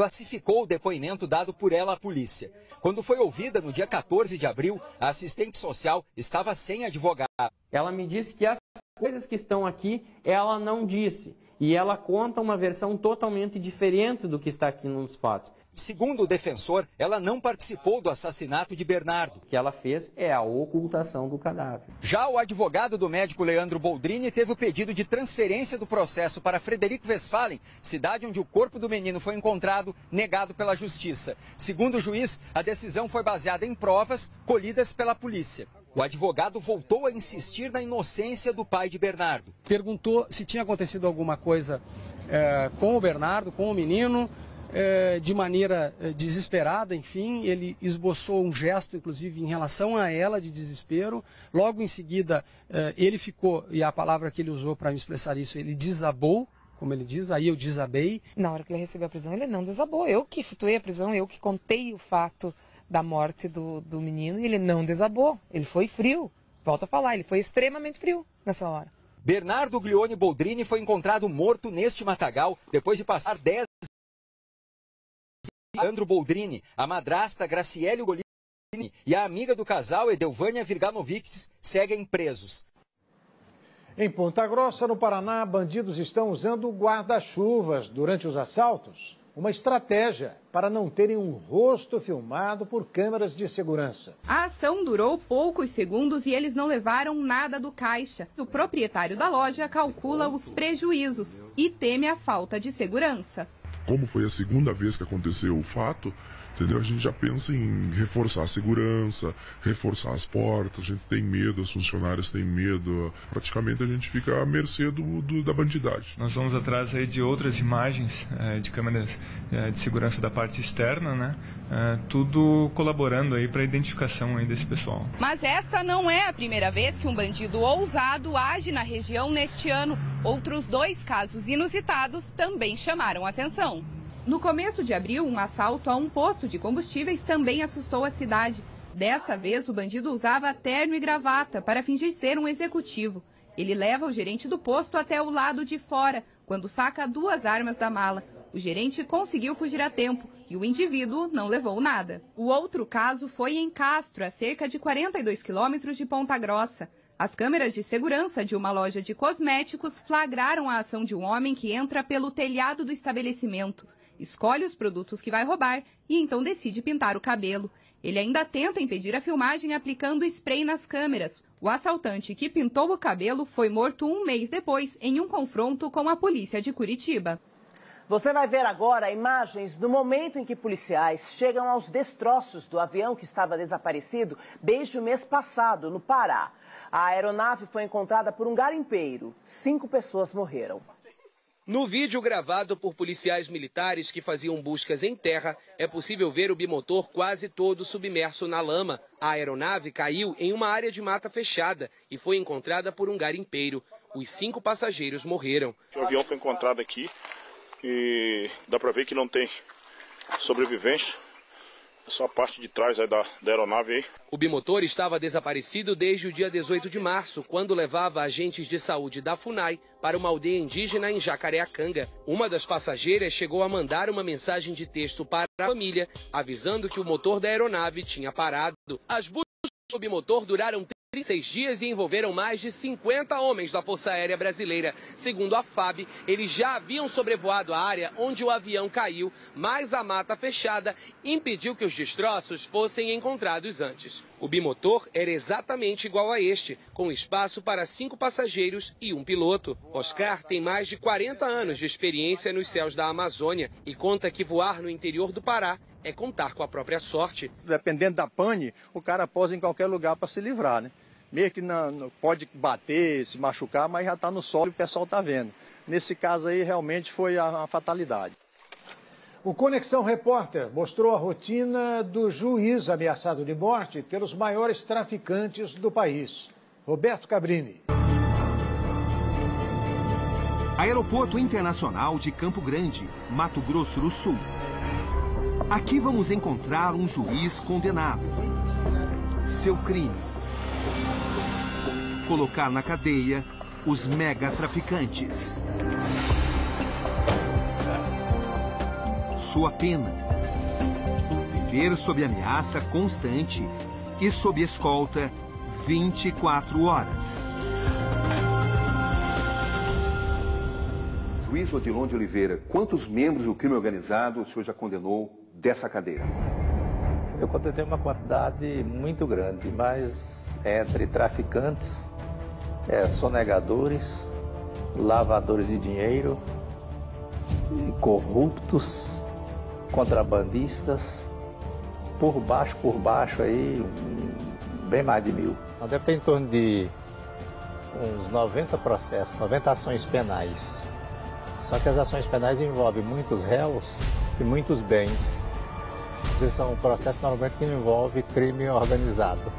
classificou o depoimento dado por ela à polícia. Quando foi ouvida no dia 14 de abril, a assistente social estava sem advogado. Ela me disse que as coisas que estão aqui, ela não disse. E ela conta uma versão totalmente diferente do que está aqui nos fatos. Segundo o defensor, ela não participou do assassinato de Bernardo. O que ela fez é a ocultação do cadáver. Já o advogado do médico Leandro Boldrini teve o pedido de transferência do processo para Frederico Westphalen, cidade onde o corpo do menino foi encontrado, negado pela justiça. Segundo o juiz, a decisão foi baseada em provas colhidas pela polícia. O advogado voltou a insistir na inocência do pai de Bernardo. Perguntou se tinha acontecido alguma coisa com o Bernardo, com o menino, de maneira desesperada, enfim. Ele esboçou um gesto, inclusive, em relação a ela, de desespero. Logo em seguida, ele ficou, e a palavra que ele usou para me expressar isso, ele desabou, como ele diz, aí eu desabei. Na hora que ele recebeu a prisão, ele não desabou. Eu que efetuei a prisão, eu que contei o fato da morte do menino, e ele não desabou. Ele foi frio. Volto a falar, ele foi extremamente frio nessa hora. Bernardo Glione Boldrini foi encontrado morto neste matagal depois de passar 10 dias. Leandro Boldrini, a madrasta Graciele Golini e a amiga do casal, Edelvânia Virganovics, seguem presos. Em Ponta Grossa, no Paraná, bandidos estão usando guarda-chuvas durante os assaltos. Uma estratégia para não terem um rosto filmado por câmeras de segurança. A ação durou poucos segundos e eles não levaram nada do caixa. O proprietário da loja calcula os prejuízos e teme a falta de segurança. Como foi a segunda vez que aconteceu o fato, entendeu? A gente já pensa em reforçar a segurança, reforçar as portas, a gente tem medo, os funcionários têm medo, praticamente a gente fica à mercê da bandidagem. Nós vamos atrás aí de outras imagens de câmeras de segurança da parte externa, né? Tudo colaborando aí para a identificação aí desse pessoal. Mas essa não é a primeira vez que um bandido ousado age na região neste ano. Outros 2 casos inusitados também chamaram atenção. No começo de abril, um assalto a um posto de combustíveis também assustou a cidade. Dessa vez, o bandido usava terno e gravata para fingir ser um executivo. Ele leva o gerente do posto até o lado de fora, quando saca 2 armas da mala. O gerente conseguiu fugir a tempo e o indivíduo não levou nada. O outro caso foi em Castro, a cerca de 42 quilômetros de Ponta Grossa. As câmeras de segurança de uma loja de cosméticos flagraram a ação de um homem que entra pelo telhado do estabelecimento. Escolhe os produtos que vai roubar e então decide pintar o cabelo. Ele ainda tenta impedir a filmagem aplicando spray nas câmeras. O assaltante que pintou o cabelo foi morto 1 mês depois em um confronto com a polícia de Curitiba. Você vai ver agora imagens do momento em que policiais chegam aos destroços do avião que estava desaparecido desde o mês passado, no Pará. A aeronave foi encontrada por um garimpeiro. 5 pessoas morreram. No vídeo gravado por policiais militares que faziam buscas em terra, é possível ver o bimotor quase todo submerso na lama. A aeronave caiu em uma área de mata fechada e foi encontrada por um garimpeiro. Os 5 passageiros morreram. O avião foi encontrado aqui e dá para ver que não tem sobrevivência. É só a parte de trás da aeronave aí. O bimotor estava desaparecido desde o dia 18 de março, quando levava agentes de saúde da FUNAI para uma aldeia indígena em Jacareacanga. Uma das passageiras chegou a mandar uma mensagem de texto para a família, avisando que o motor da aeronave tinha parado. As buscas do bimotor duraram 36 dias e envolveram mais de 50 homens da Força Aérea Brasileira. Segundo a FAB, eles já haviam sobrevoado a área onde o avião caiu, mas a mata fechada impediu que os destroços fossem encontrados antes. O bimotor era exatamente igual a este, com espaço para 5 passageiros e um piloto. Oscar tem mais de 40 anos de experiência nos céus da Amazônia e conta que voar no interior do Pará é contar com a própria sorte. Dependendo da pane, o cara posa em qualquer lugar para se livrar, né? Meio que não pode bater, se machucar, mas já está no solo e o pessoal está vendo. Nesse caso aí, realmente foi a fatalidade. O Conexão Repórter mostrou a rotina do juiz ameaçado de morte pelos maiores traficantes do país. Roberto Cabrini. Aeroporto Internacional de Campo Grande, Mato Grosso do Sul. Aqui vamos encontrar um juiz condenado. Seu crime: colocar na cadeia os megatraficantes. sua pena. Viver sob ameaça constante e sob escolta 24 horas. Juiz Odilon de Oliveira, quantos membros do crime organizado o senhor já condenou dessa cadeira? Eu condenei uma quantidade muito grande, mas entre traficantes, sonegadores, lavadores de dinheiro, corruptos, contrabandistas, por baixo aí, bem mais de 1000. Deve ter em torno de uns 90 processos, 90 ações penais. Só que as ações penais envolvem muitos réus e muitos bens. Esses são processos normalmente que envolvem crime organizado.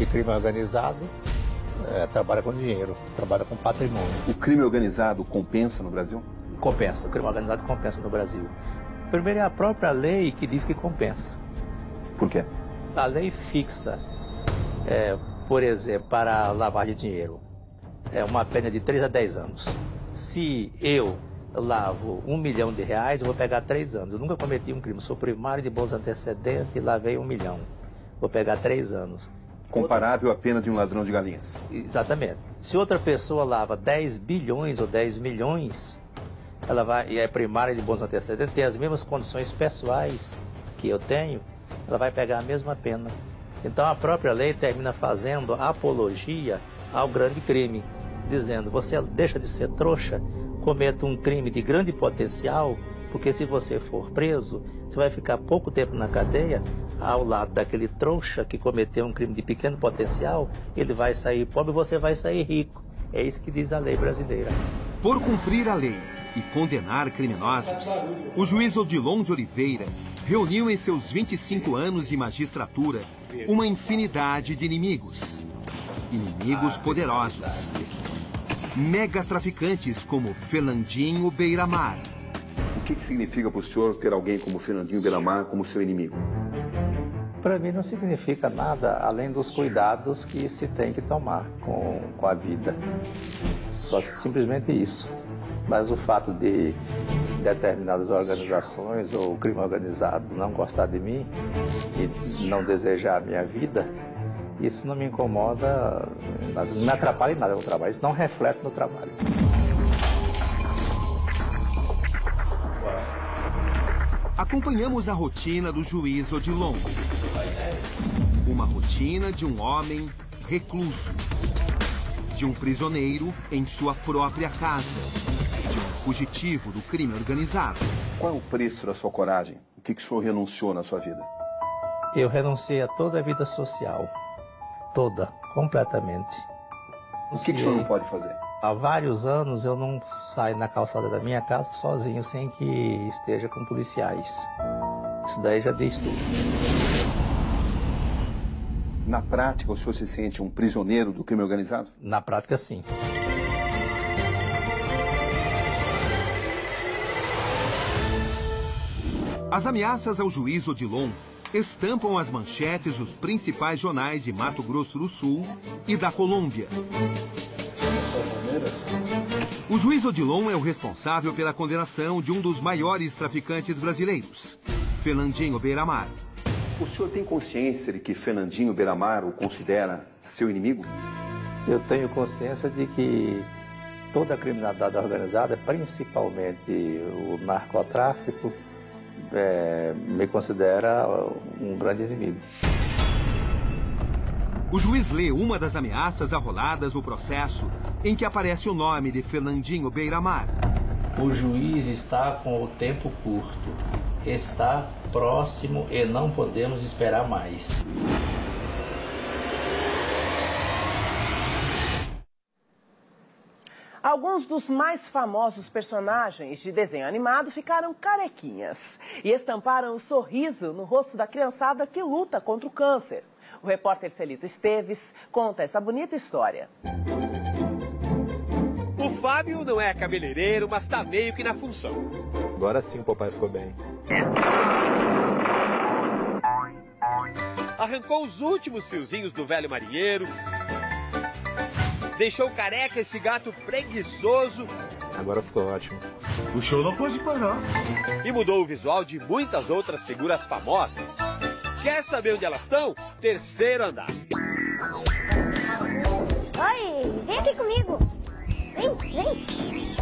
E crime organizado trabalha com dinheiro, trabalha com patrimônio. O crime organizado compensa no Brasil? Compensa, o crime organizado compensa no Brasil. Primeiro é a própria lei que diz que compensa. Por quê? A lei fixa, por exemplo, para lavar de dinheiro, uma pena de 3 a 10 anos. Se eu lavo R$1 milhão, eu vou pegar 3 anos. Eu nunca cometi um crime, sou primário de bons antecedentes e lavei R$1 milhão. Vou pegar 3 anos. Comparável à pena de um ladrão de galinhas. Exatamente. Se outra pessoa lava 10 bilhões ou 10 milhões, ela vai, e é primária de bons antecedentes, tem as mesmas condições pessoais que eu tenho, ela vai pegar a mesma pena. Então a própria lei termina fazendo apologia ao grande crime, dizendo, você deixa de ser trouxa, cometa um crime de grande potencial, porque se você for preso, você vai ficar pouco tempo na cadeia, ao lado daquele trouxa que cometeu um crime de pequeno potencial, ele vai sair pobre e você vai sair rico. É isso que diz a lei brasileira. Por cumprir a lei e condenar criminosos, o juiz Odilon de Oliveira reuniu em seus 25 anos de magistratura uma infinidade de inimigos. Inimigos poderosos. Megatraficantes como Fernandinho Beiramar. O que significa para o senhor ter alguém como Fernandinho Beiramar como seu inimigo? Para mim não significa nada além dos cuidados que se tem que tomar com a vida. Só simplesmente isso. Mas o fato de determinadas organizações ou crime organizado não gostar de mim e não desejar a minha vida, isso não me incomoda, não me atrapalha em nada no trabalho, isso não reflete no trabalho. Acompanhamos a rotina do juiz Odilon. Uma rotina de um homem recluso. De um prisioneiro em sua própria casa. De um fugitivo do crime organizado. Qual é o preço da sua coragem? O que o senhor renunciou na sua vida? Eu renunciei a toda a vida social. Toda, completamente. O que o senhor não pode fazer? Há vários anos eu não saio na calçada da minha casa sozinho, sem que esteja com policiais. Isso daí já diz tudo. Na prática, o senhor se sente um prisioneiro do crime organizado? Na prática, sim. As ameaças ao juiz Odilon estampam as manchetes dos principais jornais de Mato Grosso do Sul e da Colômbia. O juiz Odilon é o responsável pela condenação de um dos maiores traficantes brasileiros, Fernandinho Beiramar. O senhor tem consciência de que Fernandinho Beiramar o considera seu inimigo? Eu tenho consciência de que toda a criminalidade organizada, principalmente o narcotráfico, me considera um grande inimigo. O juiz lê uma das ameaças arroladas no processo em que aparece o nome de Fernandinho Beiramar. O juiz está com o tempo curto, está próximo e não podemos esperar mais. Alguns dos mais famosos personagens de desenho animado ficaram carequinhas e estamparam o sorriso no rosto da criançada que luta contra o câncer. O repórter Celito Esteves conta essa bonita história. O Fábio não é cabeleireiro, mas tá meio que na função. Agora sim o papai ficou bem. Arrancou os últimos fiozinhos do velho marinheiro. Deixou careca esse gato preguiçoso. Agora ficou ótimo. O show não pode parar. E mudou o visual de muitas outras figuras famosas. Quer saber onde elas estão? Terceiro andar. Oi, vem aqui comigo. Vem.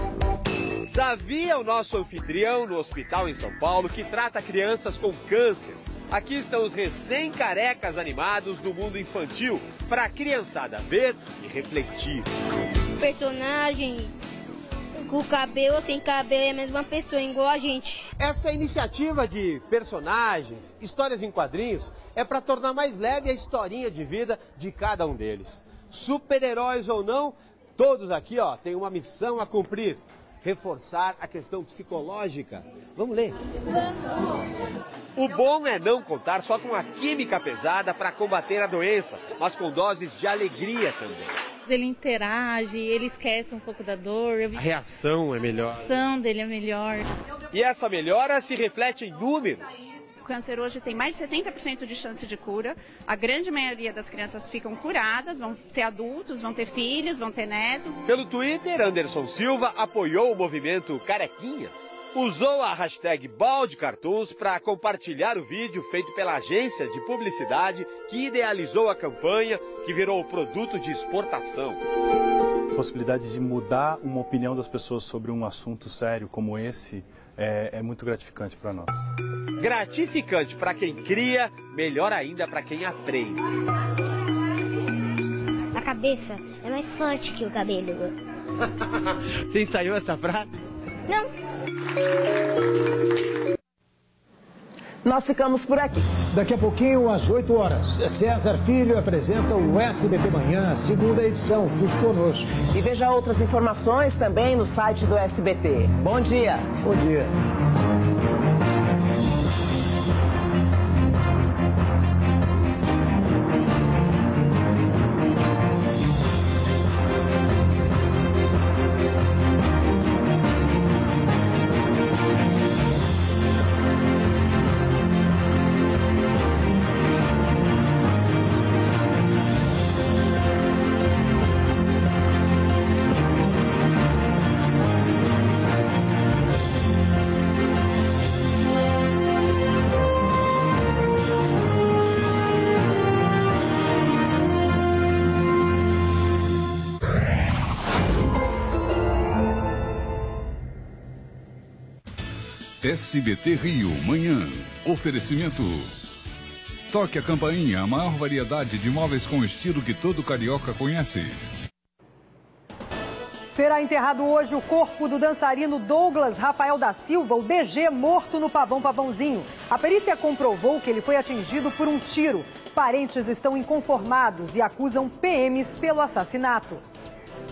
Davi é o nosso anfitrião no hospital em São Paulo que trata crianças com câncer. Aqui estão os recém-carecas animados do mundo infantil para a criançada ver e refletir. O personagem com cabelo ou sem cabelo é a mesma pessoa, igual a gente. Essa iniciativa de personagens, histórias em quadrinhos, é para tornar mais leve a historinha de vida de cada um deles. Super-heróis ou não, todos aqui têm uma missão a cumprir. Reforçar a questão psicológica. Vamos ler. O bom é não contar só com a química pesada para combater a doença, mas com doses de alegria também. Ele interage, ele esquece um pouco da dor. A reação é melhor. A reação dele é melhor. E essa melhora se reflete em números. O câncer hoje tem mais de 70% de chance de cura. A grande maioria das crianças ficam curadas, vão ser adultos, vão ter filhos, vão ter netos. Pelo Twitter, Anderson Silva apoiou o movimento Carequinhas. Usou a hashtag BaldeCartoons para compartilhar o vídeo feito pela agência de publicidade que idealizou a campanha, que virou o produto de exportação. A possibilidade de mudar uma opinião das pessoas sobre um assunto sério como esse é muito gratificante para nós. Gratificante para quem cria, melhor ainda para quem aprende. A cabeça é mais forte que o cabelo. Você ensaiou essa frase? Não. Nós ficamos por aqui. Daqui a pouquinho, às 8 horas, César Filho apresenta o SBT Manhã, segunda edição. Fique conosco. E veja outras informações também no site do SBT. Bom dia. Bom dia. SBT Rio, manhã. Oferecimento. Toque a campainha, a maior variedade de móveis com estilo que todo carioca conhece. Será enterrado hoje o corpo do dançarino Douglas Rafael da Silva, o DG, morto no Pavão Pavãozinho. A perícia comprovou que ele foi atingido por um tiro. Parentes estão inconformados e acusam PMs pelo assassinato.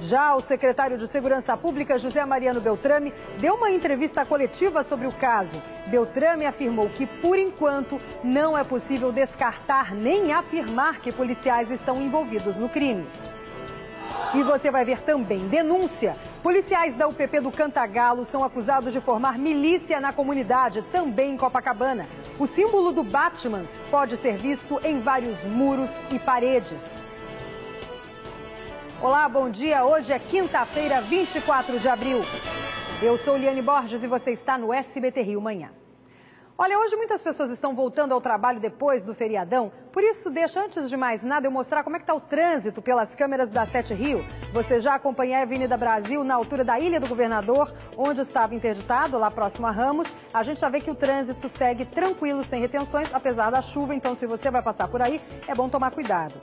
Já o secretário de Segurança Pública, José Mariano Beltrame, deu uma entrevista coletiva sobre o caso. Beltrame afirmou que, por enquanto, não é possível descartar nem afirmar que policiais estão envolvidos no crime. E você vai ver também denúncia. Policiais da UPP do Cantagalo são acusados de formar milícia na comunidade, também em Copacabana. O símbolo do Batman pode ser visto em vários muros e paredes. Olá, bom dia. Hoje é quinta-feira, 24 de abril. Eu sou Liane Borges e você está no SBT Rio Manhã. Olha, hoje muitas pessoas estão voltando ao trabalho depois do feriadão. Por isso, deixa antes de mais nada eu mostrar como é que está o trânsito pelas câmeras da 7 Rio. Você já acompanha a Avenida Brasil na altura da Ilha do Governador, onde estava interditado, lá próximo a Ramos. A gente já vê que o trânsito segue tranquilo, sem retenções, apesar da chuva. Então, se você vai passar por aí, é bom tomar cuidado.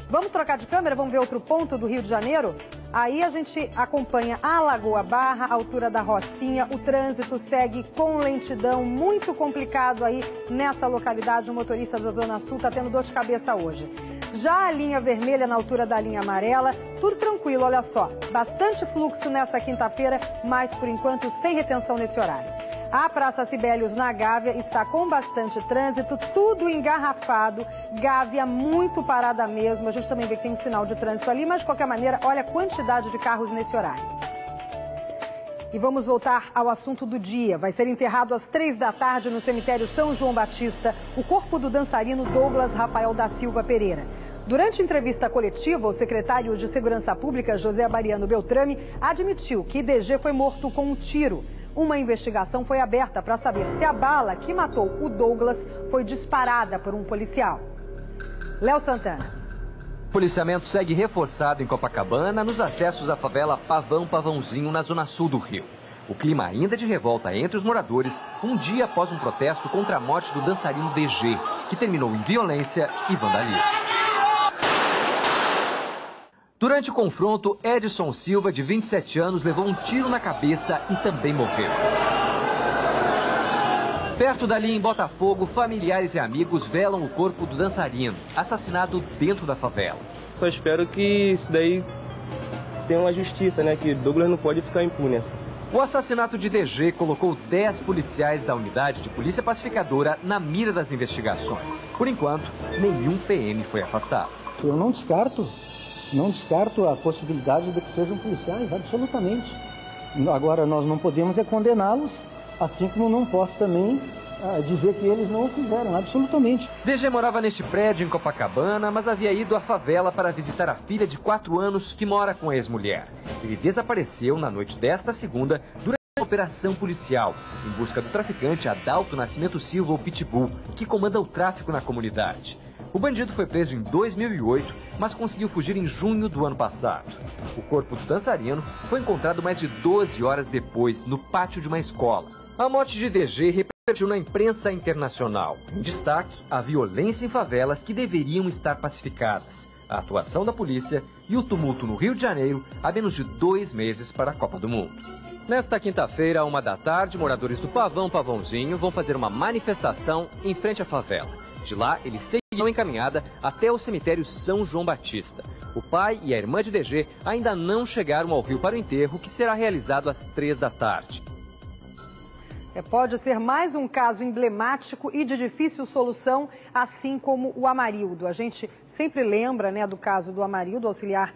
Vamos trocar de câmera, vamos ver outro ponto do Rio de Janeiro? Aí a gente acompanha a Lagoa Barra, a altura da Rocinha. O trânsito segue com lentidão, muito complicado aí nessa localidade. O motorista da Zona Sul está tendo dor de cabeça hoje. Já a linha vermelha na altura da linha amarela, tudo tranquilo, olha só. Bastante fluxo nessa quinta-feira, mas por enquanto sem retenção nesse horário. A Praça Sibelius, na Gávea, está com bastante trânsito, tudo engarrafado, Gávea muito parada mesmo. A gente também vê que tem um sinal de trânsito ali, mas de qualquer maneira, olha a quantidade de carros nesse horário. E vamos voltar ao assunto do dia. Vai ser enterrado às 3 da tarde no cemitério São João Batista o corpo do dançarino Douglas Rafael da Silva Pereira. Durante entrevista coletiva, o secretário de Segurança Pública, José Mariano Beltrame, admitiu que DG foi morto com um tiro. Uma investigação foi aberta para saber se a bala que matou o Douglas foi disparada por um policial. Léo Santana. O policiamento segue reforçado em Copacabana, nos acessos à favela Pavãozinho, na zona sul do Rio. O clima ainda de revolta entre os moradores, um dia após um protesto contra a morte do dançarino DG, que terminou em violência e vandalismo. Durante o confronto, Edson Silva, de 27 anos, levou um tiro na cabeça e também morreu. Perto dali, em Botafogo, familiares e amigos velam o corpo do dançarino, assassinado dentro da favela. Só espero que isso daí tenha uma justiça, né? Que Douglas não pode ficar impune. O assassinato de DG colocou 10 policiais da unidade de polícia pacificadora na mira das investigações. Por enquanto, nenhum PM foi afastado. Eu não descarto a possibilidade de que sejam policiais, absolutamente. Agora, nós não podemos condená-los, assim como não posso também dizer que eles não o fizeram, absolutamente. DG morava neste prédio em Copacabana, mas havia ido à favela para visitar a filha de 4 anos que mora com a ex-mulher. Ele desapareceu na noite desta segunda durante uma operação policial, em busca do traficante Adalto Nascimento Silva, o Pitbull, que comanda o tráfico na comunidade. O bandido foi preso em 2008, mas conseguiu fugir em junho do ano passado. O corpo do dançarino foi encontrado mais de 12 horas depois, no pátio de uma escola. A morte de DG repercutiu na imprensa internacional. Em destaque, a violência em favelas que deveriam estar pacificadas, a atuação da polícia e o tumulto no Rio de Janeiro há menos de 2 meses para a Copa do Mundo. Nesta quinta-feira, à 13h, moradores do Pavãozinho vão fazer uma manifestação em frente à favela. De lá, eles seguirão encaminhada até o cemitério São João Batista. O pai e a irmã de DG ainda não chegaram ao Rio para o enterro, que será realizado às 15h. Pode ser mais um caso emblemático e de difícil solução, assim como o Amarildo. A gente sempre lembra, né, do caso do Amarildo, auxiliar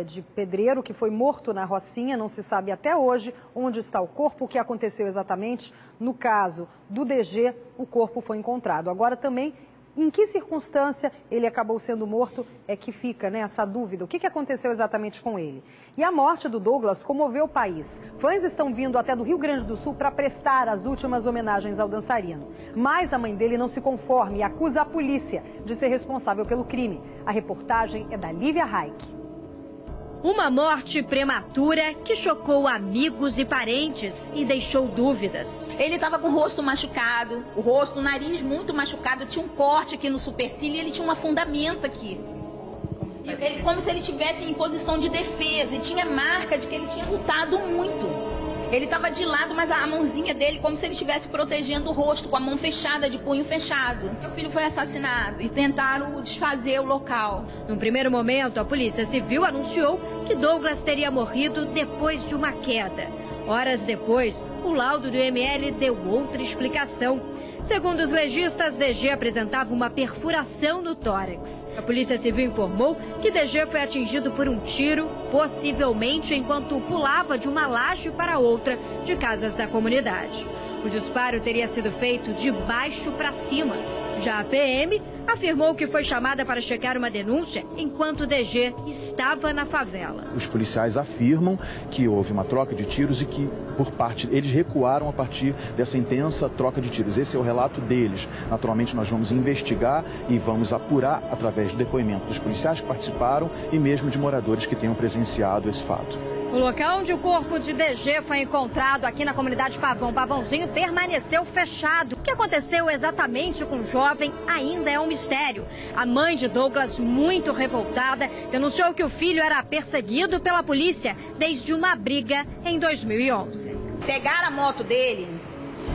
de pedreiro, que foi morto na Rocinha. Não se sabe até hoje onde está o corpo, o que aconteceu exatamente. No caso do DG, o corpo foi encontrado. Agora também, em que circunstância ele acabou sendo morto é que fica, né, essa dúvida. O que aconteceu exatamente com ele? E a morte do Douglas comoveu o país. Fãs estão vindo até do Rio Grande do Sul para prestar as últimas homenagens ao dançarino. Mas a mãe dele não se conforma e acusa a polícia de ser responsável pelo crime. A reportagem é da Lívia Raik. Uma morte prematura que chocou amigos e parentes e deixou dúvidas. Ele estava com o rosto machucado, o nariz muito machucado, tinha um corte aqui no supercílio e ele tinha um afundamento aqui. Como se ele estivesse em posição de defesa e tinha marca de que ele tinha lutado muito. Ele estava de lado, mas a mãozinha dele como se ele estivesse protegendo o rosto, com a mão fechada, de punho fechado. Meu filho foi assassinado e tentaram desfazer o local. Num primeiro momento, a Polícia Civil anunciou que Douglas teria morrido depois de uma queda. Horas depois, o laudo do ML deu outra explicação. Segundo os legistas, DG apresentava uma perfuração no tórax. A Polícia Civil informou que DG foi atingido por um tiro, possivelmente enquanto pulava de uma laje para outra de casas da comunidade. O disparo teria sido feito de baixo para cima. Já a PM afirmou que foi chamada para checar uma denúncia enquanto o DG estava na favela. Os policiais afirmam que houve uma troca de tiros e que, eles recuaram a partir dessa intensa troca de tiros. Esse é o relato deles. Naturalmente, nós vamos investigar e vamos apurar através do depoimento dos policiais que participaram e mesmo de moradores que tenham presenciado esse fato. O local onde o corpo de DG foi encontrado aqui na comunidade Pavãozinho permaneceu fechado. O que aconteceu exatamente com o jovem ainda é um mistério. A mãe de Douglas, muito revoltada, denunciou que o filho era perseguido pela polícia desde uma briga em 2011. Pegaram a moto dele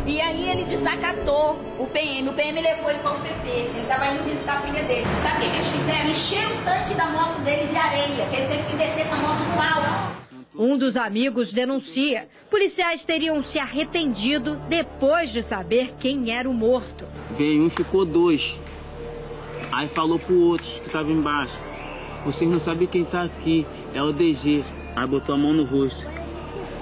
e aí ele desacatou o PM. O PM levou ele para o PP. Ele estava indo visitar a filha dele. Sabe o que eles fizeram? Encheram o tanque da moto dele de areia, que ele teve que descer com a moto no alto. Um dos amigos denuncia. Policiais teriam se arrependido depois de saber quem era o morto. Veio um, ficou 2. Aí falou pro outro que estava embaixo: vocês não sabem quem tá aqui, é o DG. Aí botou a mão no rosto.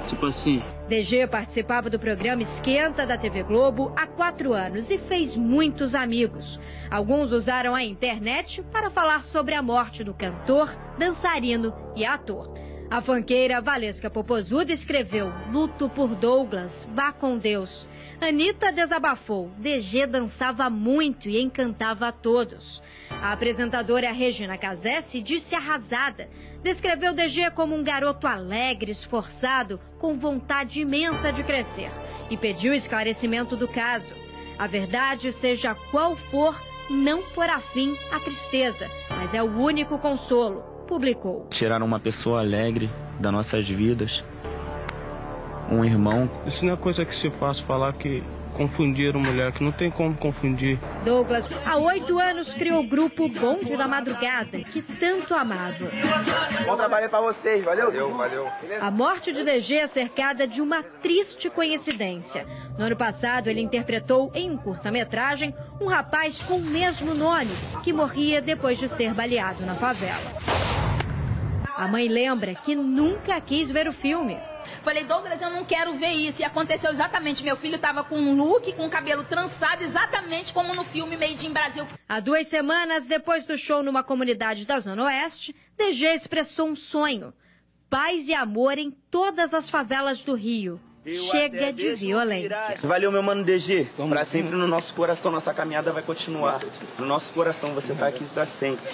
Tipo assim. DG participava do programa Esquenta da TV Globo há 4 anos e fez muitos amigos. Alguns usaram a internet para falar sobre a morte do cantor, dançarino e ator. A funkeira Valesca Popozuda escreveu: "Luto por Douglas, vá com Deus". Anitta desabafou: "DG dançava muito e encantava a todos". A apresentadora Regina Casé se disse arrasada. Descreveu DG como um garoto alegre, esforçado, com vontade imensa de crescer. E pediu esclarecimento do caso. A verdade, seja qual for, não porá fim à tristeza, mas é o único consolo, publicou. Tiraram uma pessoa alegre das nossas vidas, um irmão. Isso não é coisa que se faz falar que confundiram mulher, que não tem como confundir. Douglas, há 8 anos, criou o grupo Bonde da Madrugada, que tanto amava. Bom trabalho pra vocês, valeu? Valeu. A morte de DG é cercada de uma triste coincidência. No ano passado, ele interpretou em um curta-metragem um rapaz com o mesmo nome, que morria depois de ser baleado na favela. A mãe lembra que nunca quis ver o filme. Falei: Douglas, eu não quero ver isso. E aconteceu exatamente. Meu filho estava com um look, com o cabelo trançado, exatamente como no filme Made in Brasil. Há 2 semanas, depois do show numa comunidade da Zona Oeste, DG expressou um sonho: paz e amor em todas as favelas do Rio. Chega de violência. Valeu, meu mano DG. Pra sempre no nosso coração, nossa caminhada vai continuar. No nosso coração, você tá aqui pra sempre.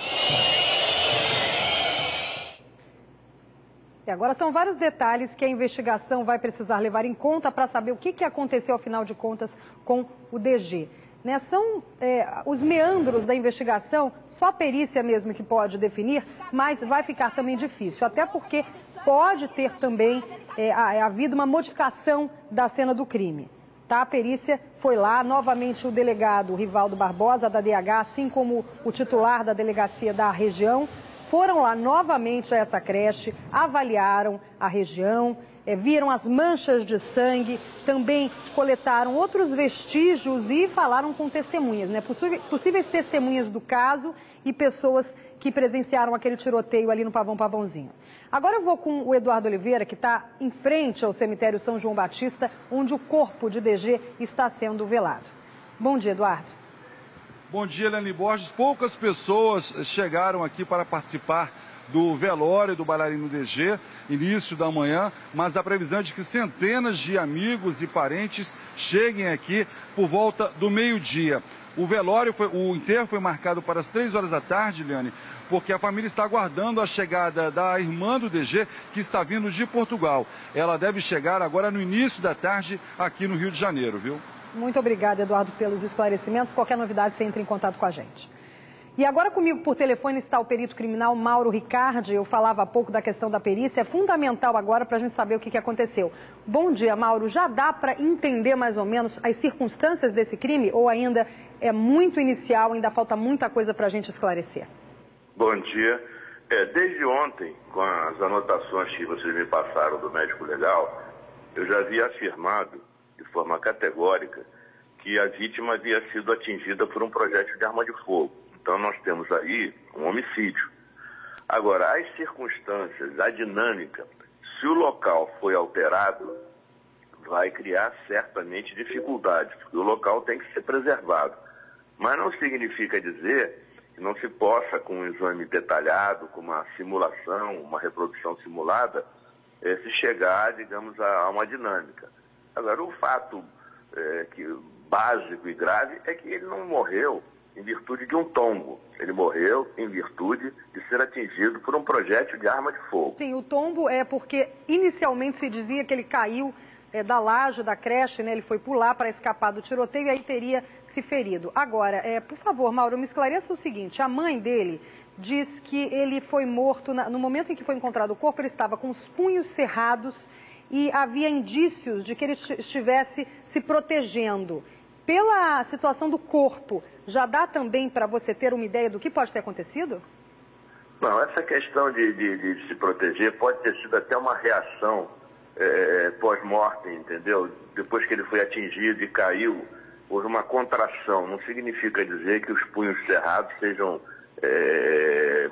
E agora são vários detalhes que a investigação vai precisar levar em conta para saber o que aconteceu, afinal de contas, com o DG. Né? São os meandros da investigação, só a perícia mesmo que pode definir, mas vai ficar também difícil, até porque pode ter também havido uma modificação da cena do crime. Tá? A perícia foi lá, novamente o delegado Rivaldo Barbosa, da DH, assim como o titular da delegacia da região, foram lá novamente a essa creche, avaliaram a região, viram as manchas de sangue, também coletaram outros vestígios e falaram com testemunhas, né? Possíveis testemunhas do caso e pessoas que presenciaram aquele tiroteio ali no Pavãozinho. Agora eu vou com o Eduardo Oliveira, que está em frente ao cemitério São João Batista, onde o corpo de DG está sendo velado. Bom dia, Eduardo. Bom dia, Eliane Borges. Poucas pessoas chegaram aqui para participar do velório do bailarino DG, início da manhã, mas a previsão é de que centenas de amigos e parentes cheguem aqui por volta do meio-dia. O enterro foi marcado para as 3 horas da tarde, Eliane, porque a família está aguardando a chegada da irmã do DG, que está vindo de Portugal. Ela deve chegar agora no início da tarde aqui no Rio de Janeiro, viu? Muito obrigada, Eduardo, pelos esclarecimentos. Qualquer novidade, você entra em contato com a gente. E agora comigo por telefone está o perito criminal Mauro Ricardi. Eu falava há pouco da questão da perícia. É fundamental agora para a gente saber o que aconteceu. Bom dia, Mauro. Já dá para entender mais ou menos as circunstâncias desse crime ou ainda é muito inicial, ainda falta muita coisa para a gente esclarecer? Bom dia. Desde ontem, com as anotações que vocês me passaram do médico legal, eu já havia afirmado de forma categórica que a vítima havia sido atingida por um projétil de arma de fogo. Então nós temos aí um homicídio. Agora, as circunstâncias, a dinâmica, se o local foi alterado, vai criar certamente dificuldades, porque o local tem que ser preservado. Mas não significa dizer que não se possa, com um exame detalhado, com uma simulação, uma reprodução simulada, se chegar, digamos, a uma dinâmica. Agora, o fato básico e grave é que ele não morreu em virtude de um tombo. Ele morreu em virtude de ser atingido por um projétil de arma de fogo. Sim, o tombo é porque inicialmente se dizia que ele caiu da laje da creche, né? Ele foi pular para escapar do tiroteio e aí teria se ferido. Agora, por favor, Mauro, me esclareça o seguinte: a mãe dele diz que ele foi morto, no momento em que foi encontrado o corpo, ele estava com os punhos cerrados e havia indícios de que ele estivesse se protegendo. Pela situação do corpo, já dá também para você ter uma ideia do que pode ter acontecido? Não, essa questão de se proteger pode ter sido até uma reação pós-mortem, entendeu? Depois que ele foi atingido e caiu, houve uma contração. Não significa dizer que os punhos cerrados sejam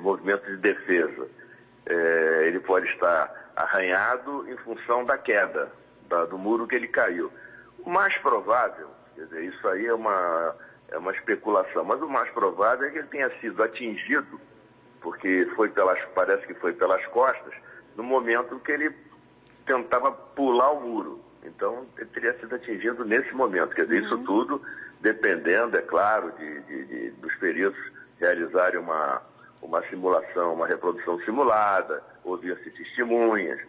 movimentos de defesa. Ele pode estar arranhado em função da queda, do muro que ele caiu. O mais provável, quer dizer, isso aí é uma especulação, mas o mais provável é que ele tenha sido atingido, porque parece que foi pelas costas, no momento que ele tentava pular o muro. Então, ele teria sido atingido nesse momento. Quer dizer, isso tudo dependendo, é claro, dos peritos realizarem uma simulação, uma reprodução simulada, ouvir-se testemunhas,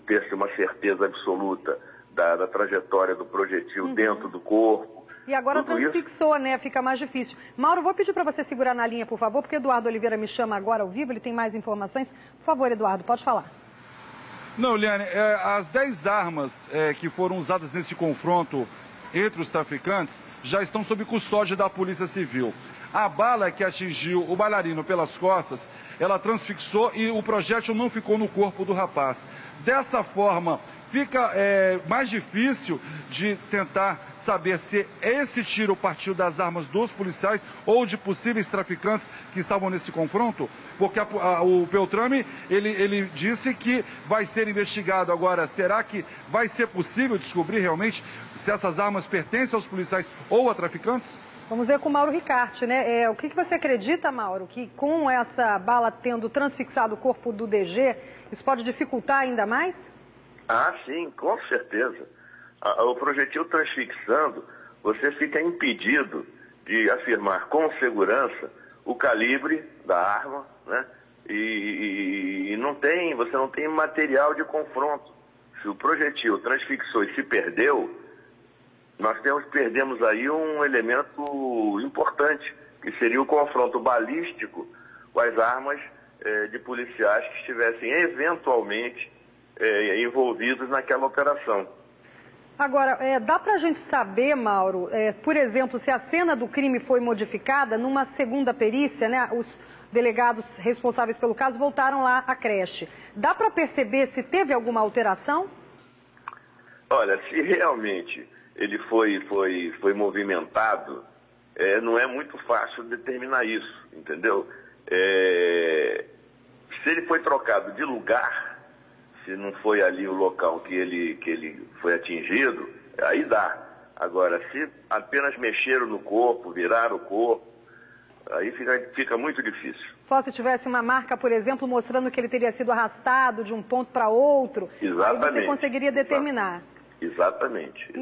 ter-se uma certeza absoluta da trajetória do projetil dentro do corpo. E agora transfixou, né? Fica mais difícil. Mauro, vou pedir para você segurar na linha, por favor, porque Eduardo Oliveira me chama agora ao vivo, ele tem mais informações. Por favor, Eduardo, pode falar. Não, Liane, as 10 armas que foram usadas nesse confronto entre os traficantes já estão sob custódia da Polícia Civil. A bala que atingiu o bailarino pelas costas, ela transfixou e o projétil não ficou no corpo do rapaz. Dessa forma, fica mais difícil de tentar saber se esse tiro partiu das armas dos policiais ou de possíveis traficantes que estavam nesse confronto, porque o Beltrame, ele disse que vai ser investigado. Agora, será que vai ser possível descobrir realmente se essas armas pertencem aos policiais ou a traficantes? Vamos ver com o Mauro Ricarte, né? O que você acredita, Mauro, que com essa bala tendo transfixado o corpo do DG, isso pode dificultar ainda mais? Ah, sim, com certeza. O projetil transfixando, você fica impedido de afirmar com segurança o calibre da arma, né? E você não tem material de confronto. Se o projetil transfixou e se perdeu, nós perdemos aí um elemento importante, que seria o confronto balístico com as armas de policiais que estivessem eventualmente envolvidos naquela operação. Agora, dá para a gente saber, Mauro, por exemplo, se a cena do crime foi modificada numa segunda perícia, né? Os delegados responsáveis pelo caso voltaram lá à creche. Dá para perceber se teve alguma alteração? Olha, se realmente ele foi movimentado, não é muito fácil determinar isso, entendeu? Se ele foi trocado de lugar, se não foi ali o local que ele foi atingido, aí dá. Agora, se apenas mexeram no corpo, viraram o corpo, aí fica muito difícil. Só se tivesse uma marca, por exemplo, mostrando que ele teria sido arrastado de um ponto para outro, exatamente, aí você conseguiria determinar. Exatamente.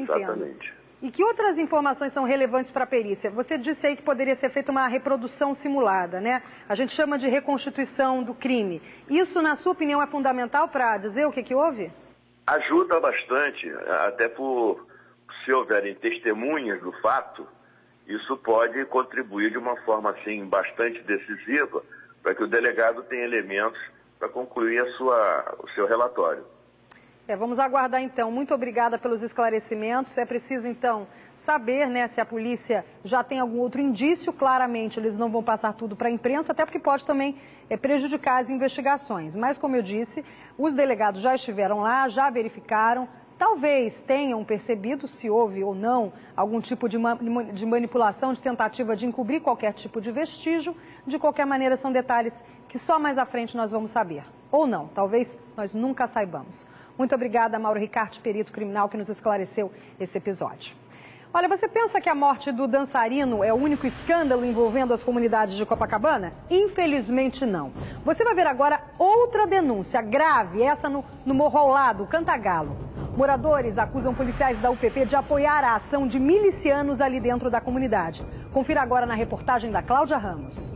E que outras informações são relevantes para a perícia? Você disse aí que poderia ser feita uma reprodução simulada, né? A gente chama de reconstituição do crime. Isso, na sua opinião, é fundamental para dizer o que houve? Ajuda bastante, até se houverem testemunhas do fato, isso pode contribuir de uma forma, assim, bastante decisiva para que o delegado tenha elementos para concluir o seu relatório. Vamos aguardar então. Muito obrigada pelos esclarecimentos. É preciso então saber, né, se a polícia já tem algum outro indício. Claramente eles não vão passar tudo para a imprensa, até porque pode também prejudicar as investigações. Mas como eu disse, os delegados já estiveram lá, já verificaram. Talvez tenham percebido se houve ou não algum tipo de manipulação, de tentativa de encobrir qualquer tipo de vestígio. De qualquer maneira, são detalhes que só mais à frente nós vamos saber. Ou não, talvez nós nunca saibamos. Muito obrigada, Mauro Ricarte, perito criminal, que nos esclareceu esse episódio. Olha, você pensa que a morte do dançarino é o único escândalo envolvendo as comunidades de Copacabana? Infelizmente não. Você vai ver agora outra denúncia grave, essa no Morro ao Lado, Cantagalo. Moradores acusam policiais da UPP de apoiar a ação de milicianos ali dentro da comunidade. Confira agora na reportagem da Cláudia Ramos.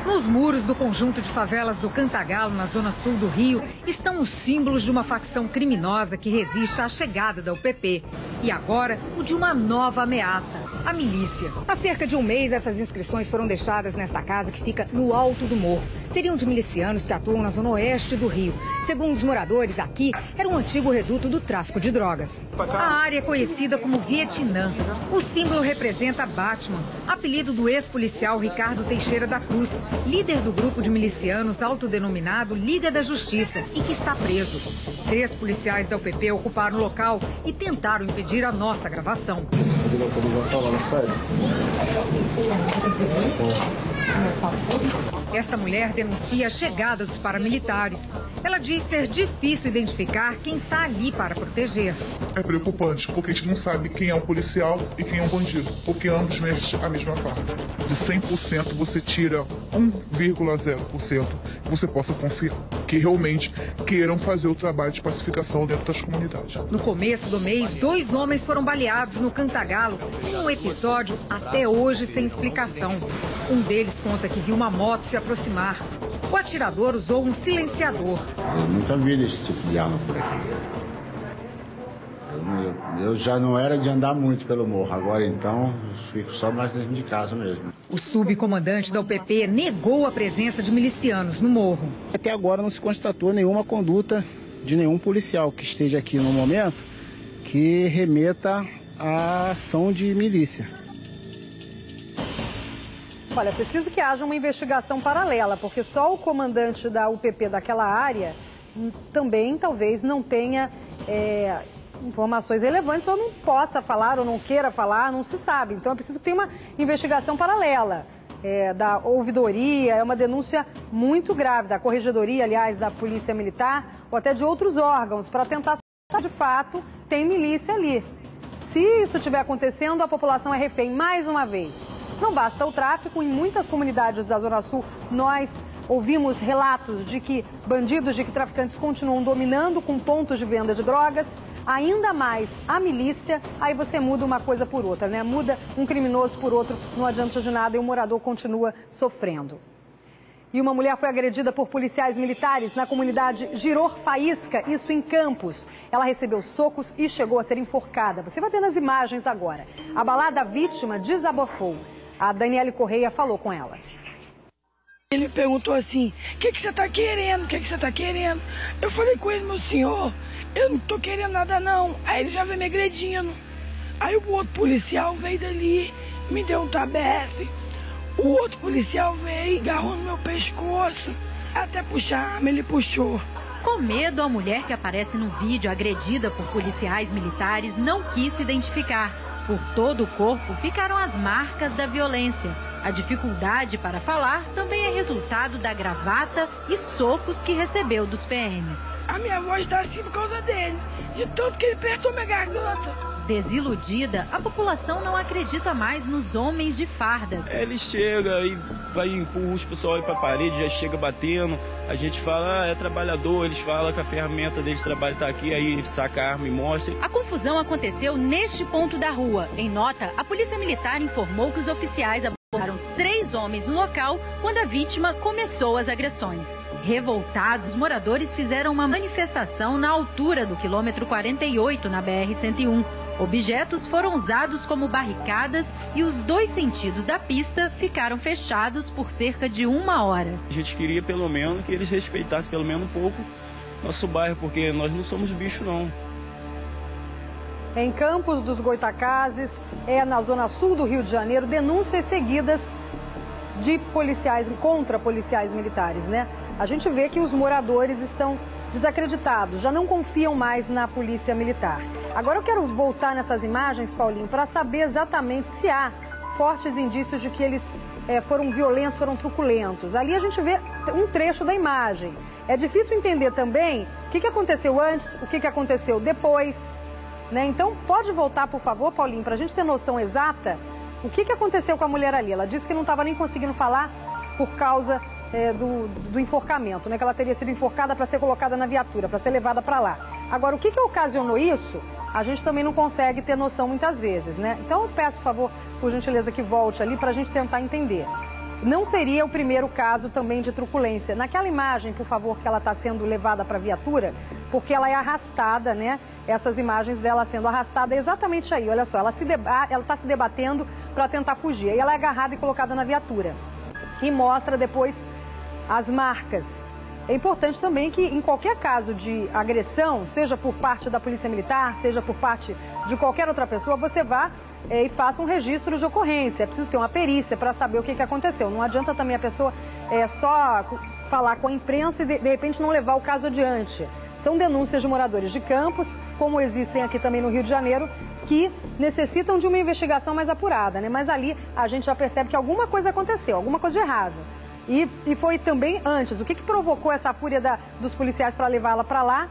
Nos muros do conjunto de favelas do Cantagalo, na zona sul do Rio, estão os símbolos de uma facção criminosa que resiste à chegada da UPP. E agora, o de uma nova ameaça, a milícia. Há cerca de um mês, essas inscrições foram deixadas nesta casa que fica no alto do morro. Seriam de milicianos que atuam na zona oeste do Rio. Segundo os moradores, aqui era um antigo reduto do tráfico de drogas. A área é conhecida como Vietnã. O símbolo representa Batman, apelido do ex-policial Ricardo Teixeira da Cruz, líder do grupo de milicianos autodenominado Liga da Justiça e que está preso. 3 policiais da UPP ocuparam o local e tentaram impedir a nossa gravação. Esta mulher denuncia a chegada dos paramilitares. Ela diz ser difícil identificar quem está ali para proteger. É preocupante, porque a gente não sabe quem é um policial e quem é um bandido, porque ambos mexem a mesma faca. De 100% você tira 1,0% que você possa confiar que realmente queiram fazer o trabalho de pacificação dentro das comunidades. No começo do mês, 2 homens foram baleados no Cantagalo, em um episódio até hoje sem explicação. Um deles conta que viu uma moto se aproximar. O atirador usou um silenciador. Eu nunca vi esse tipo de arma por aqui. Eu já não era de andar muito pelo morro, agora então fico só mais dentro de casa mesmo. O subcomandante da UPP negou a presença de milicianos no morro. Até agora não se constatou nenhuma conduta de nenhum policial que esteja aqui no momento que remeta à ação de milícia. Olha, é preciso que haja uma investigação paralela, porque só o comandante da UPP daquela área também talvez não tenha informações relevantes, ou não possa falar, ou não queira falar, não se sabe. Então é preciso que tenha uma investigação paralela da ouvidoria, é uma denúncia muito grave, da corregedoria, aliás, da Polícia Militar, ou até de outros órgãos, para tentar saber se de fato tem milícia ali. Se isso estiver acontecendo, a população é refém mais uma vez. Não basta o tráfico, em muitas comunidades da Zona Sul, nós ouvimos relatos de que bandidos, de que traficantes continuam dominando com pontos de venda de drogas, ainda mais a milícia, aí você muda uma coisa por outra, né? Muda um criminoso por outro, não adianta de nada e o morador continua sofrendo. E uma mulher foi agredida por policiais militares na comunidade Giror Faísca, isso em Campos. Ela recebeu socos e chegou a ser enforcada. Você vai ver nas imagens agora. Abalada, a vítima desabafou. A Daniele Correia falou com ela. Ele perguntou assim, o que você está querendo? O que você está querendo? Eu falei com ele, meu senhor, eu não estou querendo nada não. Aí ele já veio me agredindo. Aí o outro policial veio dali, me deu um tabefe. O outro policial veio, agarrou no meu pescoço, até puxar a arma, ele puxou. Com medo, a mulher que aparece no vídeo agredida por policiais militares não quis se identificar. Por todo o corpo ficaram as marcas da violência. A dificuldade para falar também é resultado da gravata e socos que recebeu dos PMs. A minha voz está assim por causa dele, de tanto que ele apertou minha garganta. Desiludida, a população não acredita mais nos homens de farda. Ele chega e vai empurra os pessoal aí pra parede, já chega batendo. A gente fala, é trabalhador, eles falam que a ferramenta deles de trabalho tá aqui, aí saca a arma e mostra. A confusão aconteceu neste ponto da rua. Em nota, a Polícia Militar informou que os oficiais abordaram 3 homens no local quando a vítima começou as agressões. Revoltados, os moradores fizeram uma manifestação na altura do quilômetro 48 na BR-101. Objetos foram usados como barricadas e os 2 sentidos da pista ficaram fechados por cerca de 1 hora. A gente queria pelo menos que eles respeitassem pelo menos um pouco nosso bairro, porque nós não somos bicho não. Em Campos dos Goitacazes, na zona sul do Rio de Janeiro, denúncias seguidas de policiais, contra policiais militares, né? A gente vê que os moradores estão desacreditados, já não confiam mais na polícia militar. Agora eu quero voltar nessas imagens, Paulinho, para saber exatamente se há fortes indícios de que eles foram violentos, foram truculentos. Ali a gente vê um trecho da imagem. É difícil entender também o que aconteceu antes, o que aconteceu depois, né? Então pode voltar, por favor, Paulinho, para a gente ter noção exata o que aconteceu com a mulher ali. Ela disse que não estava nem conseguindo falar por causa do enforcamento, né? Que ela teria sido enforcada para ser colocada na viatura, para ser levada para lá. Agora, o que ocasionou isso, a gente também não consegue ter noção muitas vezes, né? Então eu peço, por favor, por gentileza, que volte ali para a gente tentar entender. Não seria o primeiro caso também de truculência. Naquela imagem, por favor, que ela está sendo levada para a viatura, porque ela é arrastada, né? Essas imagens dela sendo arrastada é exatamente aí, olha só, ela está se debatendo para tentar fugir. Aí ela é agarrada e colocada na viatura. E mostra depois as marcas. É importante também que em qualquer caso de agressão, seja por parte da Polícia Militar, seja por parte de qualquer outra pessoa, você vá e faça um registro de ocorrência. É preciso ter uma perícia para saber o que aconteceu. Não adianta também a pessoa só falar com a imprensa e de repente não levar o caso adiante. São denúncias de moradores de Campos, como existem aqui também no Rio de Janeiro, que necessitam de uma investigação mais apurada, né? Mas ali a gente já percebe que alguma coisa aconteceu, alguma coisa de errado. E foi também antes. O que provocou essa fúria dos policiais para levá-la para lá,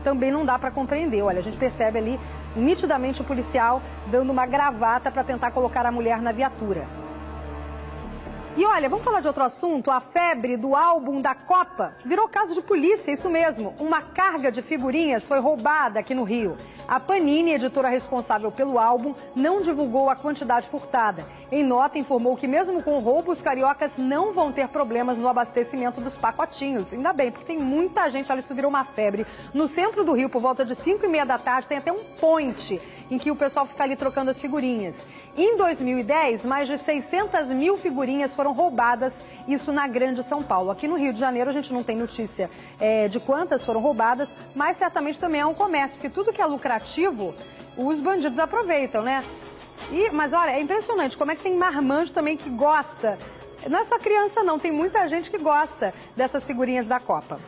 também não dá para compreender. Olha, a gente percebe ali nitidamente o policial dando uma gravata para tentar colocar a mulher na viatura. E olha, vamos falar de outro assunto. A febre do álbum da Copa virou caso de polícia, isso mesmo. Uma carga de figurinhas foi roubada aqui no Rio. A Panini, editora responsável pelo álbum, não divulgou a quantidade furtada. Em nota, informou que mesmo com o roubo, os cariocas não vão ter problemas no abastecimento dos pacotinhos. Ainda bem, porque tem muita gente, olha, isso virou uma febre. No centro do Rio, por volta de 5h30 da tarde, tem até um point em que o pessoal fica ali trocando as figurinhas. Em 2010, mais de 600 mil figurinhas foram roubadas, isso na Grande São Paulo. Aqui no Rio de Janeiro a gente não tem notícia de quantas foram roubadas, mas certamente também é um comércio, porque tudo que é lucrativo, os bandidos aproveitam, né? Mas olha, é impressionante como é que tem marmanjo também que gosta. Não é só criança não, tem muita gente que gosta dessas figurinhas da Copa.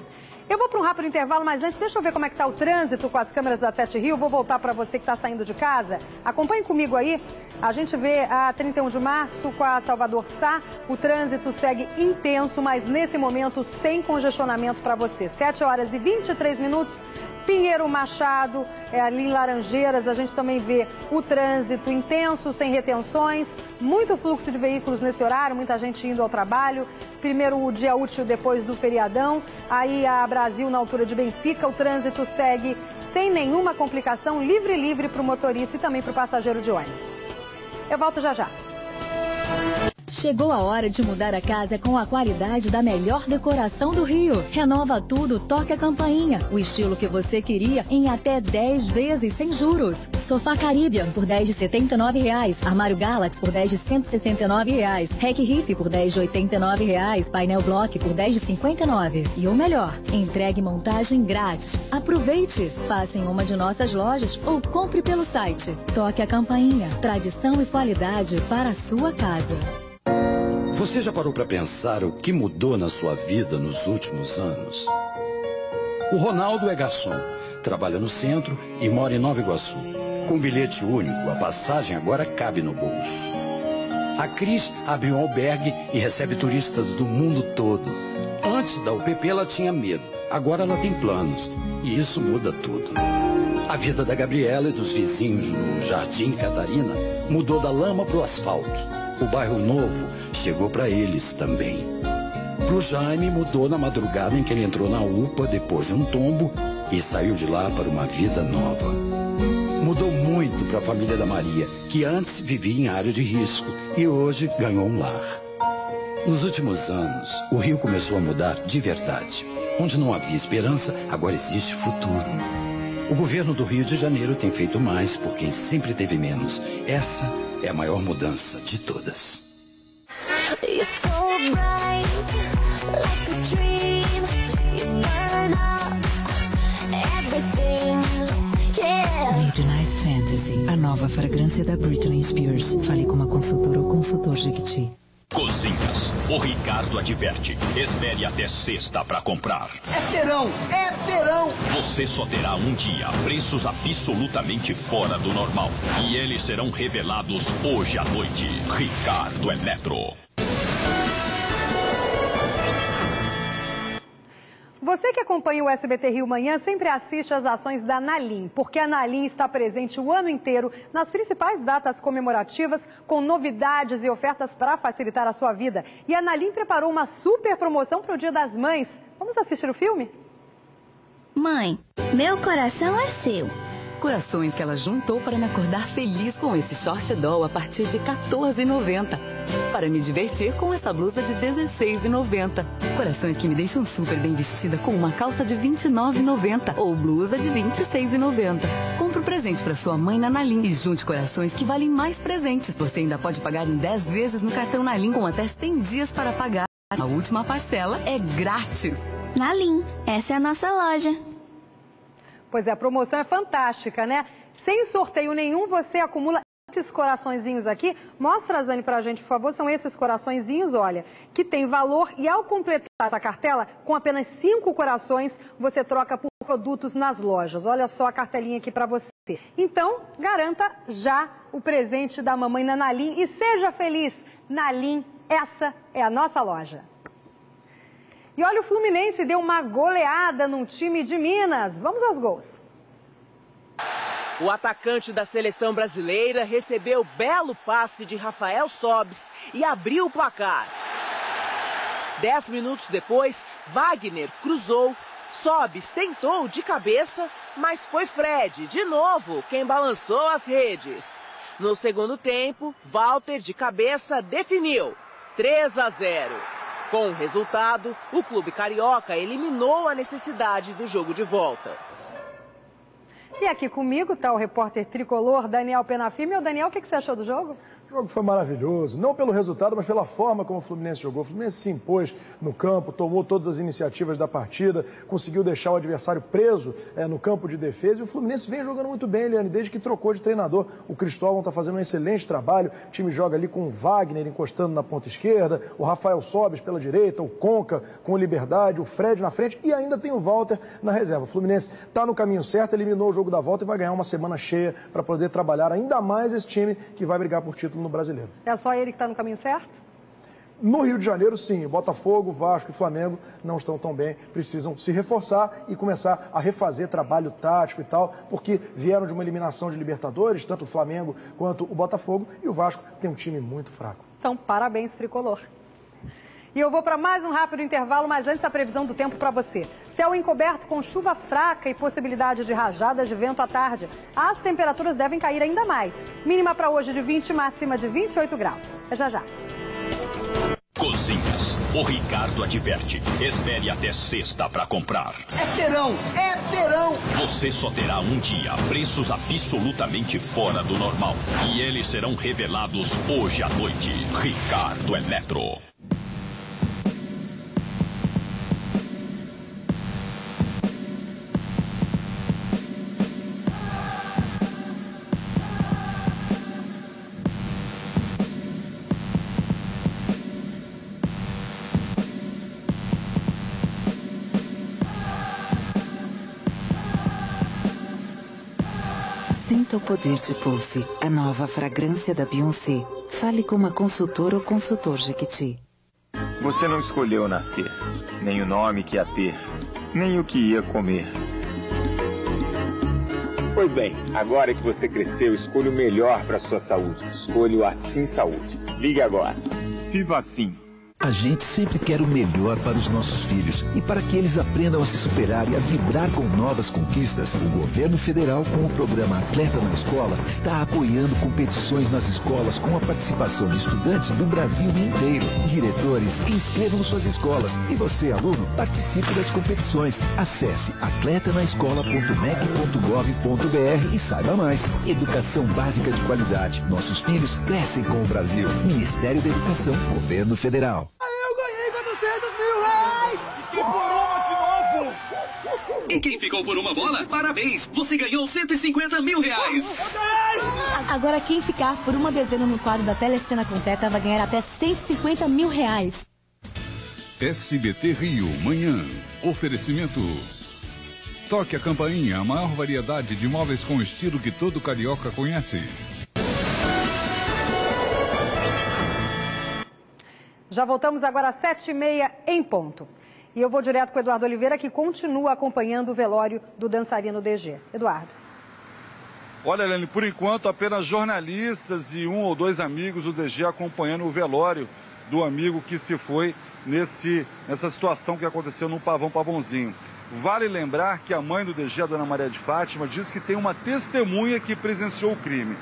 Eu vou para um rápido intervalo, mas antes deixa eu ver como é que está o trânsito com as câmeras da 7 Rio. Vou voltar para você que está saindo de casa. Acompanhe comigo aí. A gente vê a 31 de março com a Salvador Sá. O trânsito segue intenso, mas nesse momento sem congestionamento para você. 7h23. Pinheiro Machado, ali em Laranjeiras, a gente também vê o trânsito intenso, sem retenções, muito fluxo de veículos nesse horário, muita gente indo ao trabalho. Primeiro o dia útil depois do feriadão, aí a Brasil na altura de Benfica, o trânsito segue sem nenhuma complicação, livre para o motorista e também para o passageiro de ônibus. Eu volto já já. Chegou a hora de mudar a casa com a qualidade da melhor decoração do Rio. Renova tudo, toque a campainha. O estilo que você queria em até 10 vezes sem juros. Sofá Caribbean por R$10 de R$ 79,00. Armário Galaxy por R$10 de R$ 169,00. Rack Riff por R$10 de R$ 89,00. Painel Block por R$10 de R$ 59,00. E o melhor, entregue montagem grátis. Aproveite, passe em uma de nossas lojas ou compre pelo site. Toque a campainha. Tradição e qualidade para a sua casa. Você já parou para pensar o que mudou na sua vida nos últimos anos? O Ronaldo é garçom, trabalha no centro e mora em Nova Iguaçu. Com bilhete único, a passagem agora cabe no bolso. A Cris abre um albergue e recebe turistas do mundo todo. Antes da UPP ela tinha medo, agora ela tem planos e isso muda tudo. A vida da Gabriela e dos vizinhos no Jardim Catarina mudou da lama para o asfalto. O bairro novo chegou para eles também. Pro Jaime mudou na madrugada em que ele entrou na UPA depois de um tombo e saiu de lá para uma vida nova. Mudou muito para a família da Maria, que antes vivia em área de risco e hoje ganhou um lar. Nos últimos anos, o Rio começou a mudar de verdade. Onde não havia esperança, agora existe futuro. O governo do Rio de Janeiro tem feito mais por quem sempre teve menos. Essa é a maior mudança de todas. Midnight Fantasy, a nova fragrância da Britney Spears. Fale com uma consultora ou consultor Jequiti. Cozinhas. O Ricardo adverte. Espere até sexta para comprar. É terão! É terão! Você só terá um dia. Preços absolutamente fora do normal. E eles serão revelados hoje à noite. Ricardo Eletro. Você que acompanha o SBT Rio Manhã sempre assiste às ações da Nalim, porque a Nalim está presente o ano inteiro nas principais datas comemorativas, com novidades e ofertas para facilitar a sua vida. E a Nalim preparou uma super promoção para o Dia das Mães. Vamos assistir o filme? Mãe, meu coração é seu. Corações que ela juntou para me acordar feliz com esse short doll a partir de R$14,90. Para me divertir com essa blusa de R$16,90. Corações que me deixam super bem vestida com uma calça de R$29,90 ou blusa de R$26,90. Compre um presente para sua mãe na Nalim e junte corações que valem mais presentes. Você ainda pode pagar em 10 vezes no cartão Nalim com até 100 dias para pagar. A última parcela é grátis. Nalim, essa é a nossa loja. Pois é, a promoção é fantástica, né? Sem sorteio nenhum, você acumula esses coraçõezinhos aqui. Mostra, Zane, pra gente, por favor. São esses coraçõezinhos, olha, que tem valor. E ao completar essa cartela, com apenas 5 corações, você troca por produtos nas lojas. Olha só a cartelinha aqui para você. Então, garanta já o presente da mamãe na Nalim e seja feliz. Nalim, essa é a nossa loja. E olha, o Fluminense deu uma goleada num time de Minas. Vamos aos gols. O atacante da seleção brasileira recebeu belo passe de Rafael Sobis e abriu o placar. 10 minutos depois, Wagner cruzou. Sobis tentou de cabeça, mas foi Fred, de novo, quem balançou as redes. No segundo tempo, Walter de cabeça definiu. 3-0. Com o resultado, o clube carioca eliminou a necessidade do jogo de volta. E aqui comigo está o repórter tricolor Daniel Penafi. Meu Daniel, o que você achou do jogo? O jogo foi maravilhoso, não pelo resultado, mas pela forma como o Fluminense jogou. O Fluminense se impôs no campo, tomou todas as iniciativas da partida, conseguiu deixar o adversário preso no campo de defesa. E o Fluminense vem jogando muito bem, Eliane, desde que trocou de treinador. O Cristóvão está fazendo um excelente trabalho. O time joga ali com o Wagner encostando na ponta esquerda, o Rafael Sobis pela direita, o Conca com Liberdade, o Fred na frente e ainda tem o Walter na reserva. O Fluminense está no caminho certo, eliminou o jogo da volta e vai ganhar uma semana cheia para poder trabalhar ainda mais esse time que vai brigar por título no Brasileiro. É só ele que está no caminho certo? No Rio de Janeiro, sim. Botafogo, Vasco e Flamengo não estão tão bem. Precisam se reforçar e começar a refazer trabalho tático e tal, porque vieram de uma eliminação de Libertadores, tanto o Flamengo quanto o Botafogo, e o Vasco tem um time muito fraco. Então, parabéns, tricolor. E eu vou para mais um rápido intervalo, mas antes a previsão do tempo para você. Céu encoberto com chuva fraca e possibilidade de rajadas de vento à tarde. As temperaturas devem cair ainda mais. Mínima para hoje de 20, máxima de 28 graus. É já já. Cozinhas. O Ricardo adverte. Espere até sexta para comprar. É terão! É terão! Você só terá um dia. Preços absolutamente fora do normal. E eles serão revelados hoje à noite. Ricardo Eletro. Sinta o poder de Pulse, a nova fragrância da Beyoncé. Fale com uma consultora ou consultor Jequiti. Você não escolheu nascer, nem o nome que ia ter, nem o que ia comer. Pois bem, agora que você cresceu, escolha o melhor para sua saúde. Escolha o Assim Saúde. Ligue agora. Viva Assim. A gente sempre quer o melhor para os nossos filhos e para que eles aprendam a se superar e a vibrar com novas conquistas. O governo federal, com o programa Atleta na Escola, está apoiando competições nas escolas com a participação de estudantes do Brasil inteiro. Diretores, inscrevam suas escolas e você, aluno, participe das competições. Acesse atletanaescola.mec.gov.br e saiba mais. Educação básica de qualidade. Nossos filhos crescem com o Brasil. Ministério da Educação, Governo Federal. Eu ganhei 400 mil reais! Fiquei por uma de novo! E quem ficou por uma bola? Parabéns! Você ganhou 150 mil reais! Agora quem ficar por uma dezena no quadro da Telecena Completa vai ganhar até 150 mil reais. SBT Rio, manhã. Oferecimento. Toque a campainha, a maior variedade de móveis com estilo que todo carioca conhece. Já voltamos agora às 7h30 em ponto. E eu vou direto com o Eduardo Oliveira, que continua acompanhando o velório do dançarino DG. Eduardo. Olha, Helene, por enquanto apenas jornalistas e um ou dois amigos do DG acompanhando o velório do amigo que se foi nessa situação que aconteceu no Pavão Pavãozinho. Vale lembrar que a mãe do DG, a dona Maria de Fátima, diz que tem uma testemunha que presenciou o crime.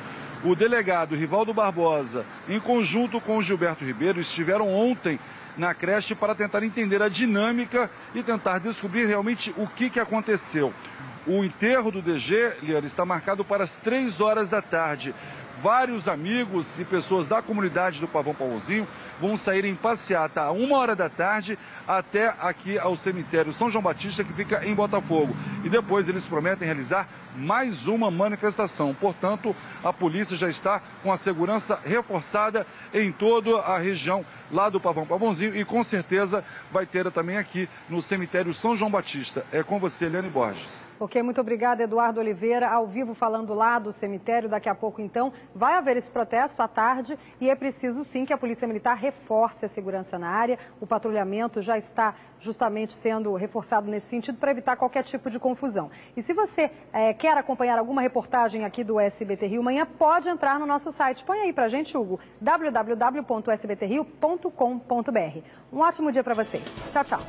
O delegado Rivaldo Barbosa, em conjunto com o Gilberto Ribeiro, estiveram ontem na creche para tentar entender a dinâmica e tentar descobrir realmente o que aconteceu. O enterro do DG, Liana, está marcado para as 3 horas da tarde. vários amigos e pessoas da comunidade do Pavão Pavãozinho vão sair em passeata a 1h da tarde até aqui ao cemitério São João Batista, que fica em Botafogo. E depois eles prometem realizar mais uma manifestação. Portanto, a polícia já está com a segurança reforçada em toda a região lá do Pavão Pavãozinho e com certeza vai ter também aqui no cemitério São João Batista. É com você, Eliane Borges. Ok, muito obrigada, Eduardo Oliveira, ao vivo falando lá do cemitério. Daqui a pouco, então, vai haver esse protesto à tarde e é preciso, sim, que a Polícia Militar reforce a segurança na área. O patrulhamento já está justamente sendo reforçado nesse sentido para evitar qualquer tipo de confusão. E se você quer acompanhar alguma reportagem aqui do SBT Rio Manhã, pode entrar no nosso site. Põe aí pra gente, Hugo, www.sbtrio.com.br. Um ótimo dia para vocês. Tchau, tchau.